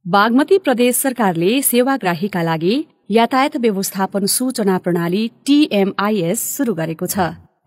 बागमती प्रदेश सरकारले सेवाग्राहीका लागि यातायात व्यवस्थापन सूचना प्रणाली TMIS सुरु गरेको छ,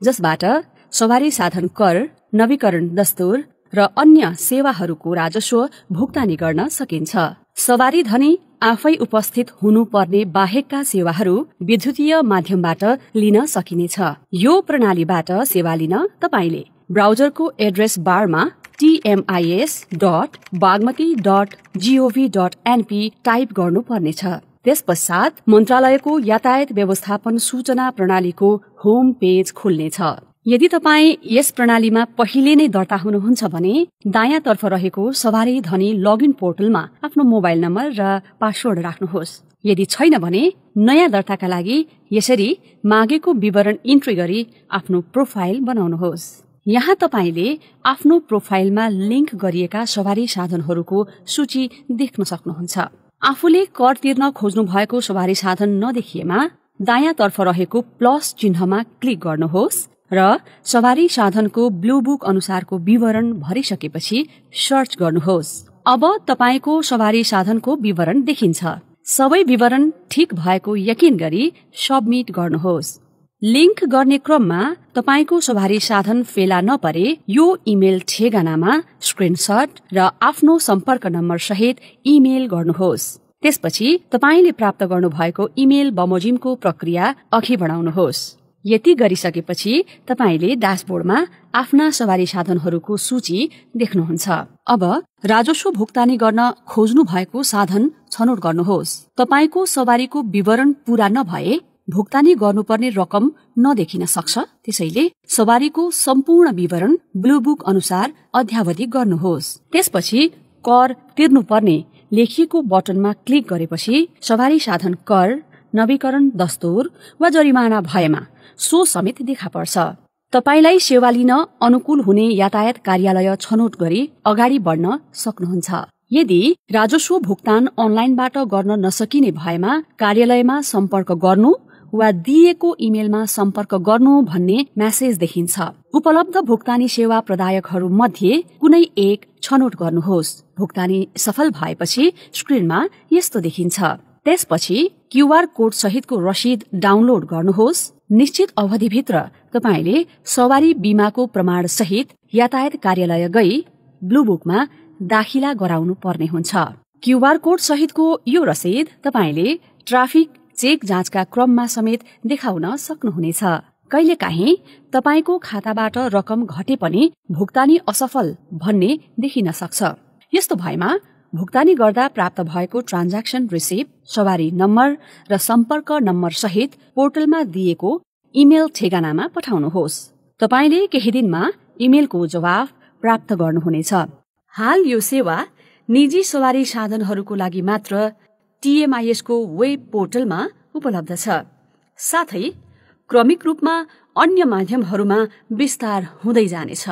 जसबाट सवारी साधन कर, नवीकरण दस्तुर र अन्य सेवाहरूको राजस्व भुक्तानी गर्न सकिन्छ। सवारी धनी आफै उपस्थित हुनुपर्ने बाहेकका सेवाहरू विद्युतीय माध्यमबाट लिन सकिनेछ। यो प्रणालीबाट सेवा लिन तपाईले ब्राउजरको एड्रेस बारमा tmis.bagmati.gov.np टाइप गर्नुपर्नेछ। त्यसपश्चात मन्त्रालयको यातायात व्यवस्थापन सूचना प्रणालीको होम पेज खुल्नेछ। यदि तपाई यस प्रणालीमा पहिले नै दर्ता हुनुहुन्छ भने दायाँतर्फ रहेको सवारी धनी लगइन पोर्टलमा आफ्नो मोबाइल नम्बर र पासवर्ड राख्नुहोस्। यदि छैन भने नयाँ दर्ताका लागि यसरी मागेको विवरण इन्ट्री गरी आफ्नो प्रोफाइल बनाउनुहोस्। यहाँ तपाईले आफ्नो प्रोफाइलमा लिंक गरिएका सवारी साधनहरूको सूची देख्न सक्नुहुन्छ। आफूले कर तिर्न खोज्नु भएको सवारी साधन नदेखिएमा दायाँतर्फ रहेको प्लस चिन्हमा क्लिक गर्नुहोस् र सवारी साधनको ब्लू बुक अनुसारको विवरण भरिसकेपछि सर्च गर्नुहोस्। अब तपाईको सवारी साधनको विवरण देखिन्छ। सबै विवरण ठिक भएको यकिन गरी सबमिट गर्नुहोस्। लिंक गर्ने क्रममा तपाईको सवारी साधन फेला नपरे यो इमेल ठेगानामा स्क्रिनशट र आफ्नो सम्पर्क नम्बर सहित इमेल गर्नुहोस्। त्यसपछि तपाईले प्राप्त गर्नुभएको इमेल बमोजिमको प्रक्रिया अघि बढाउनुहोस्। यति गरिसकेपछि तपाईले ड्याशबोर्डमा आफ्ना सवारी साधनहरूको सूची देख्नुहुन्छ। अब राजस्व भुक्तानी गर्न खोज्नु भएको साधन छनौट गर्नुहोस्। तपाईको सवारीको विवरण पूरा नभए भुक्तानी गर्नुपर्ने रकम नदेखिन सक्छ। त्यसैले सवारीको सम्पूर्ण विवरण ब्लू बुक अनुसार अध्यावधि गर्नुहोस्। त्यसपछि कर तिर्नुपर्ने लेखिएको बटनमा क्लिक गरेपछि सवारी साधन कर, नवीकरण दस्तुर वा जरिमाना भएमा सो समेत देखा पर्छ। तपाईलाई सेवा लिन अनुकूल हुने यातायात कार्यालय छनौट गरी अगाडि बढ्न सक्नुहुन्छ। यदि राजस्व भुक्तान अनलाइनबाट गर्न नसकिने भएमा कार्यालयमा सम्पर्क गर्नु वा दिएको इमेलमा सम्पर्क गर्नु भन्ने मेसेज देखिन्छ। उपलब्ध भुक्तानी सेवा प्रदायकहरू मध्ये कुनै एक छनौट गर्नुहोस्। भुक्तानी सफल भएपछि स्क्रिनमा यस्तो देखिन्छ। त्यसपछि क्यूआर कोड सहितको रसिद डाउनलोड गर्नुहोस्। निश्चित अवधिभित्र तपाईले सवारी बीमाको प्रमाण सहित यातायात कार्यालय गई ब्लू बुकमा दाखिला गराउनु पर्ने हुन्छ। क्यूआर कोड सहितको यो रसिद तपाईले ट्राफिक चेक जाँचका क्रममा समेत देखाउन सक्नुहुनेछ। कहिलेकाहीँ तपाईको खाताबाट रकम घटे पनि भुक्तानी असफल भन्ने देखिन सक्छ। यस्तो भएमा भुक्तानी गर्दा प्राप्त भएको ट्रान्ज्याक्सन रिसिप्ट, सवारी नम्बर र सम्पर्क नम्बर सहित पोर्टलमा दिएको इमेल ठेगानामा पठाउनुहोस्। तपाईले केही दिनमा इमेलको जवाफ प्राप्त गर्नुहुनेछ। हाल यो सेवा निजी सवारी साधनहरूको लागि मात्र TMIS को वेब पोर्टलमा उपलब्ध छ। साथै क्रमिक रूपमा अन्य माध्यमहरूमा विस्तार हुँदै जानेछ।